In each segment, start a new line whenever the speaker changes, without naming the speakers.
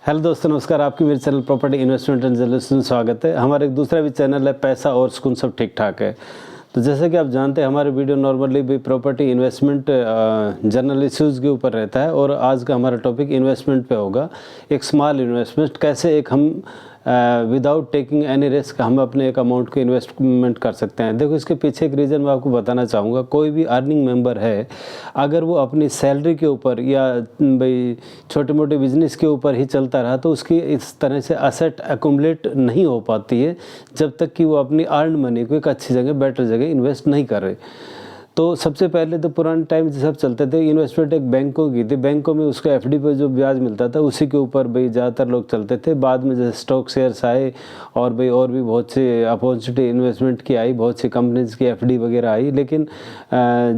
Hello दोस्तों, नमस्कार। आपकी मेरे channel property investment and journalist में स्वागत है। हमारा एक दूसरा भी चैनल है पैसा और सुकून सब ठीक ठाक है। तो जैसे कि आप जानते हैं, हमारे वीडियो नॉर्मली भी प्रॉपर्टी इन्वेस्टमेंट जनरल इश्यूज़ के ऊपर रहता है और आज का हमारा टॉपिक इन्वेस्टमेंट पे होगा। एक स्मॉल इन्वेस्टमेंट कैसे एक हम विदाउट टेकिंग एनी रिस्क हम अपने एक अमाउंट को इन्वेस्टमेंट कर सकते हैं। देखो, इसके पीछे एक रीज़न मैं आपको बताना चाहूँगा। कोई भी अर्निंग मेंबर है, अगर वो अपनी सैलरी के ऊपर या भाई छोटे मोटे बिजनेस के ऊपर ही चलता रहा तो उसकी इस तरह से असेट एक्युमुलेट नहीं हो पाती है जब तक कि वो अपनी अर्न मनी को एक अच्छी जगह, बेटर जगह इन्वेस्ट नहीं कर रहे। तो सबसे पहले तो पुराने टाइम से सब चलते थे, इन्वेस्टमेंट एक बैंकों की थी। बैंकों में उसका एफडी पे जो ब्याज मिलता था उसी के ऊपर भाई ज़्यादातर लोग चलते थे। बाद में जैसे स्टॉक शेयर्स आए और भाई और भी बहुत से अपॉर्चुनिटी इन्वेस्टमेंट की आई, बहुत सी कंपनीज की एफडी वगैरह आई। लेकिन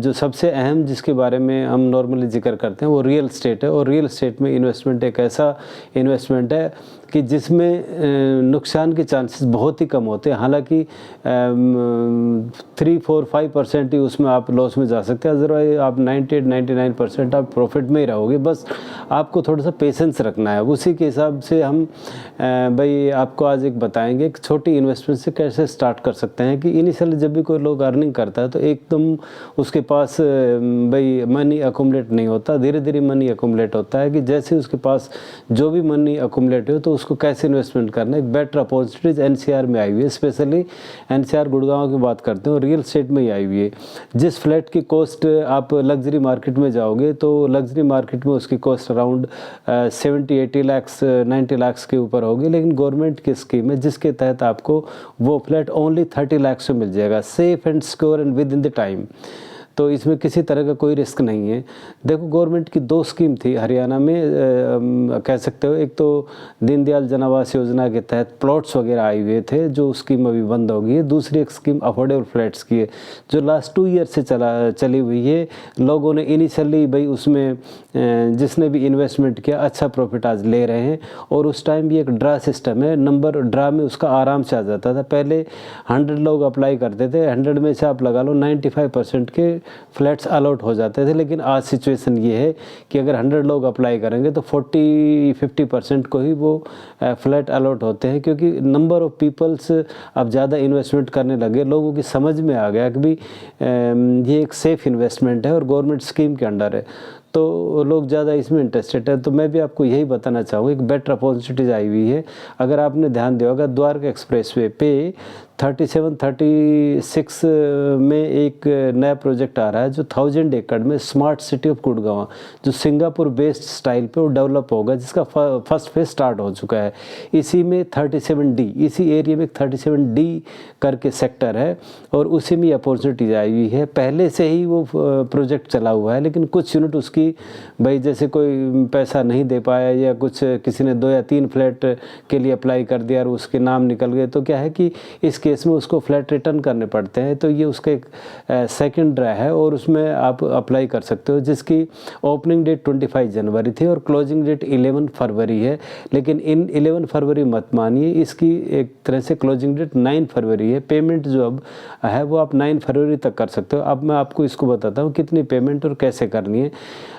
जो सबसे अहम जिसके बारे में हम नॉर्मली जिक्र करते हैं वो रियल एस्टेट है। और रियल एस्टेट में इन्वेस्टमेंट एक ऐसा इन्वेस्टमेंट है कि जिसमें नुकसान के चांसेस बहुत ही कम होते हैं। हालांकि 3, 4, 5% ही उसमें आप लॉस में जा सकते हैं, अदरवाइज आप 98-99% आप प्रॉफिट में ही रहोगे। बस आपको थोड़ा सा पेशेंस रखना है। उसी के हिसाब से हम भाई आपको आज एक बताएंगे कि छोटी इन्वेस्टमेंट से कैसे स्टार्ट कर सकते हैं। कि इनिशियली जब भी कोई लोग अर्निंग करता है तो एकदम उसके पास भाई मनी अकोमुलेट नहीं होता, धीरे धीरे मनी अकोमुलेट होता है। कि जैसे उसके पास जो भी मनी अकोमुलेट हो तो उसको कैसे इन्वेस्टमेंट करना है। एक बेटर अपॉर्चुनिटीज एनसीआर में आई हुई है, स्पेशली एनसीआर गुड़गांव की बात करते हैं और रियल एस्टेट में ही आई हुई है। जिस फ्लैट की कॉस्ट आप लग्जरी मार्केट में जाओगे तो लग्जरी मार्केट में उसकी कॉस्ट अराउंड 70-80 लाख 90 लाख के ऊपर होगी। लेकिन गवर्नमेंट की स्कीम है जिसके तहत आपको वो फ्लैट ओनली 30 लाख में मिल जाएगा, safe and secure and with in the time. तो इसमें किसी तरह का कोई रिस्क नहीं है। देखो, गवर्नमेंट की 2 स्कीम थी हरियाणा में, कह सकते हो। एक तो दीनदयाल जन आवास योजना के तहत प्लॉट्स वगैरह आए हुए थे, जो स्कीम अभी बंद हो गई है। दूसरी एक स्कीम अफोर्डेबल फ्लैट्स की है जो लास्ट 2 ईयर से चली हुई है। लोगों ने इनिशियली भाई उसमें जिसने भी इन्वेस्टमेंट किया अच्छा प्रॉफिट आज ले रहे हैं। और उस टाइम भी एक ड्रा सिस्टम है, नंबर ड्रा में उसका आराम से आ जाता था। पहले 100 लोग अप्लाई करते थे, 100 में से आप लगा लो 95% के फ्लैट्स अलॉट हो जाते थे। लेकिन आज सिचुएशन ये है कि अगर 100 लोग अप्लाई करेंगे तो 40-50% को ही वो फ्लैट अलॉट होते हैं। क्योंकि नंबर ऑफ़ पीपल्स अब ज़्यादा इन्वेस्टमेंट करने लगे, लोगों की समझ में आ गया कि भाई ये एक सेफ़ इन्वेस्टमेंट है और गवर्नमेंट स्कीम के अंडर है, तो लोग ज़्यादा इसमें इंटरेस्टेड है। तो मैं भी आपको यही बताना चाहूँगा, एक बेटर अपॉर्चुनिटीज़ आई हुई है। अगर आपने ध्यान दिया होगा, द्वारका एक्सप्रेसवे पे 37-36 में एक नया प्रोजेक्ट आ रहा है जो 1000 एकड़ में स्मार्ट सिटी ऑफ गुड़गांव, जो सिंगापुर बेस्ड स्टाइल पे वो डेवलप होगा, जिसका फर्स्ट फेज स्टार्ट हो चुका है। इसी में 37D, इसी एरिया में 37D करके सेक्टर है और उसी में अपॉर्चुनिटीज आई हुई है। पहले से ही वो प्रोजेक्ट चला हुआ है, लेकिन कुछ यूनिट उसकी भाई जैसे कोई पैसा नहीं दे पाया या कुछ किसी ने 2 या 3 फ्लैट के लिए अप्लाई कर दिया और उसके नाम निकल गए, तो क्या है कि इस केस में उसको फ्लैट रिटर्न करने पड़ते हैं। तो ये उसका एक सेकंड ड्रा है और उसमें आप अप्लाई कर सकते हो, जिसकी ओपनिंग डेट 25 जनवरी थी और क्लोजिंग डेट 11 फरवरी है। लेकिन इन 11 फरवरी मत मानिए, इसकी एक तरह से क्लोजिंग डेट 9 फरवरी है। पेमेंट जो अब है वो आप 9 फरवरी तक कर सकते हो। अब मैं आपको इसको बताता हूँ कितनी पेमेंट और कैसे करनी है।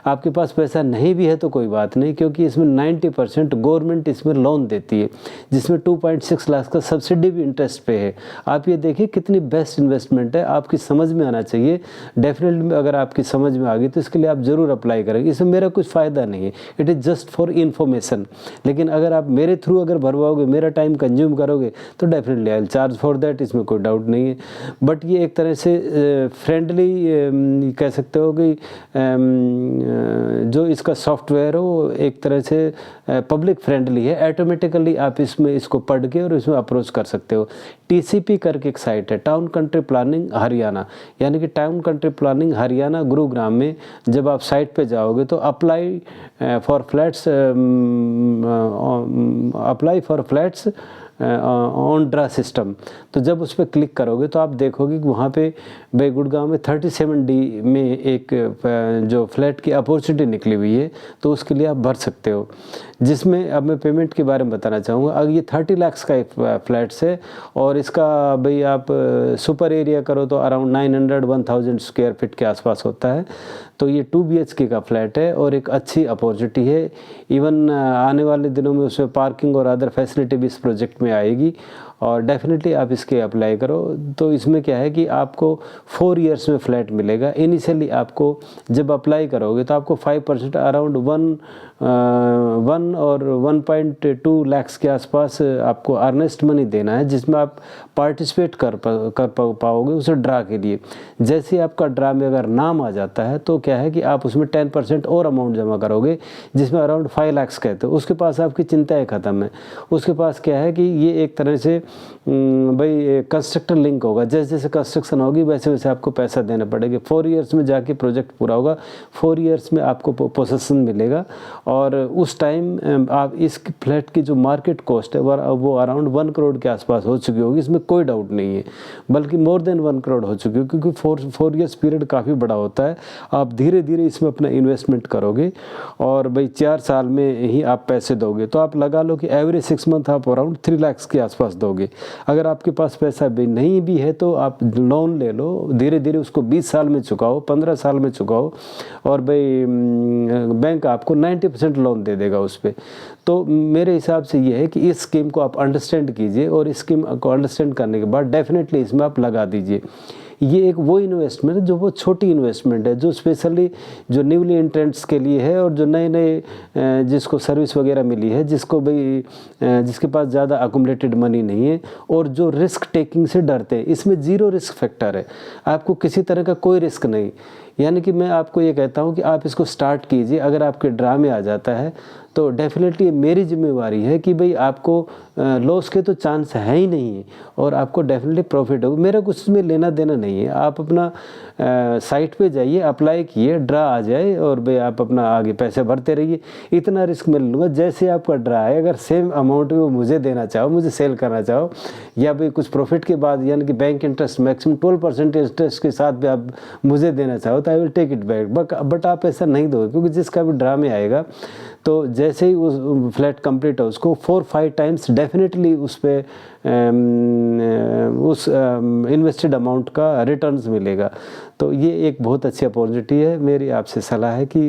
आपके पास पैसा नहीं भी है तो कोई बात नहीं, क्योंकि इसमें 90% गवर्नमेंट इसमें लोन देती है, जिसमें 2.6 लाख का सब्सिडी भी इंटरेस्ट पे है। आप ये देखिए कितनी बेस्ट इन्वेस्टमेंट है, आपकी समझ में आना चाहिए। डेफिनेटली अगर आपकी समझ में आ गई तो इसके लिए आप ज़रूर अप्लाई करेंगे। इसमें मेरा कुछ फ़ायदा नहीं है, it is just for information. लेकिन अगर आप मेरे थ्रू अगर भरवाओगे, मेरा टाइम कंज्यूम करोगे, तो definitely I will charge for that, इसमें कोई डाउट नहीं है। बट ये एक तरह से फ्रेंडली कह सकते हो कि जो इसका सॉफ्टवेयर हो वो एक तरह से पब्लिक फ्रेंडली है। ऑटोमेटिकली आप इसमें इसको पढ़ के और इसमें अप्रोच कर सकते हो। TCP करके एक साइट है, टाउन कंट्री प्लानिंग हरियाणा, यानी कि town country planning Haryana Gurugram में जब आप साइट पे जाओगे तो apply for flats on draw system. तो जब उस पर क्लिक करोगे तो आप देखोगे कि वहाँ पे भाई गुड़गांव में 37D में एक जो फ्लैट की अपॉर्चुनिटी निकली हुई है, तो उसके लिए आप भर सकते हो। जिसमें अब मैं पेमेंट के बारे में बताना चाहूँगा। अब ये 30 लाख का एक फ्लैट्स है और इसका भाई आप सुपर एरिया करो तो अराउंड 900-1000 स्क्वायर फीट के आसपास होता है। तो ये 2 BHK का फ्लैट है और एक अच्छी अपॉर्चुनिटी है। इवन आने वाले दिनों में उसमें पार्किंग और अदर फैसिलिटी भी इस प्रोजेक्ट में आएगी और डेफिनेटली आप इसके अप्लाई करो। तो इसमें क्या है कि आपको 4 इयर्स में फ्लैट मिलेगा। इनिशियली आपको जब अप्लाई करोगे तो आपको 5% अराउंड 1 और 1.2 लाख के आसपास आपको अर्नेस्ट मनी देना है, जिसमें आप पार्टिसिपेट कर पाओगे उस ड्रा के लिए। जैसे आपका ड्रा में अगर नाम आ जाता है तो क्या है कि आप उसमें 10% और अमाउंट जमा करोगे, जिसमें अराउंड 5 लाख कहते हो। उसके पास आपकी चिंताएँ ख़त्म है। उसके पास क्या है कि ये एक तरह से भाई कंस्ट्रक्टर लिंक होगा। जैसे जैसे कंस्ट्रक्शन होगी वैसे वैसे आपको पैसा देना पड़ेगा। 4 इयर्स में जाके प्रोजेक्ट पूरा होगा। 4 इयर्स में आपको पोसेसन मिलेगा और उस टाइम आप इस फ्लैट की जो मार्केट कॉस्ट है वो अराउंड 1 करोड़ के आसपास हो चुकी होगी। इसमें कोई डाउट नहीं है, बल्कि मोर देन 1 करोड़ हो चुकी है, क्योंकि 4 इयर्स पीरियड काफ़ी बड़ा होता है। आप धीरे धीरे इसमें अपना इन्वेस्टमेंट करोगे और भाई 4 साल में ही आप पैसे दोगे। तो आप लगा लो कि एवरेज 6 मंथ आप अराउंड 3 लाख के आसपास दोगे। अगर आपके पास पैसा भी नहीं भी है तो आप लोन ले लो, धीरे धीरे उसको 20 साल में चुकाओ, 15 साल में चुकाओ और भाई बैंक आपको 90% लोन दे देगा उस पर। तो मेरे हिसाब से ये है कि इस स्कीम को आप अंडरस्टैंड कीजिए और इस स्कीम को अंडरस्टैंड करने के बाद डेफिनेटली इसमें आप लगा दीजिए। ये एक वो इन्वेस्टमेंट है जो वो छोटी इन्वेस्टमेंट है, जो स्पेशली जो न्यूली एंट्रेंट्स के लिए है और जो नए नए जिसको सर्विस वगैरह मिली है, जिसको भाई जिसके पास ज़्यादा अकुमुलेटेड मनी नहीं है और जो रिस्क टेकिंग से डरते हैं। इसमें 0 रिस्क फैक्टर है, आपको किसी तरह का कोई रिस्क नहीं। यानी कि मैं आपको ये कहता हूँ कि आप इसको स्टार्ट कीजिए। अगर आपके ड्रा में आ जाता है तो डेफिनेटली मेरी जिम्मेवारी है कि भाई आपको लॉस के तो चांस है ही नहीं है और आपको डेफिनेटली प्रॉफिट होगा। मेरा कुछ इसमें लेना देना नहीं है। आप अपना साइट पे जाइए, अप्लाई किए, ड्रा आ जाए और भाई आप अपना आगे पैसे भरते रहिए। इतना रिस्क मैं लूँगा जैसे आपका ड्रा है, अगर सेम अमाउंट में मुझे देना चाहो, मुझे सेल करना चाहो, या भाई कुछ प्रॉफिट के बाद यानी कि बैंक इंटरेस्ट मैक्सिमम 12% इंटरेस्ट के साथ भी आप मुझे देना चाहो तो I will take it back. But आप ऐसा नहीं दोगे, क्योंकि जिसका भी ड्रा में आएगा तो जैसे ही उस फ्लैट कंप्लीट हो उसको 4-5 टाइम्स डेफिनेटली उस पर उस इन्वेस्टेड अमाउंट का रिटर्न्स मिलेगा। तो ये एक बहुत अच्छी अपॉर्चुनिटी है। मेरी आपसे सलाह है कि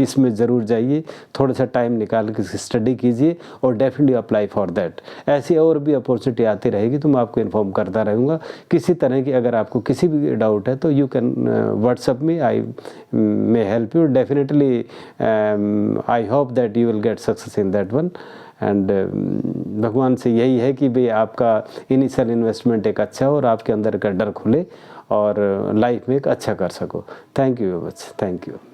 इसमें ज़रूर जाइए, थोड़ा सा टाइम निकाल के स्टडी कीजिए और डेफिनेटली अप्लाई फॉर दैट। ऐसी और भी अपॉर्चुनिटी आती रहेगी तो मैं आपको इन्फॉर्म करता रहूँगा। किसी तरह की अगर आपको किसी भी डाउट है तो you can WhatsApp me, I may help you definitely. I hope that you will get success in that one. And भगवान से यही है कि भाई आपका इनिशियल इन्वेस्टमेंट एक अच्छा हो और आपके अंदर का डर खुले और लाइफ में एक अच्छा कर सको। Thank you very much. Thank you.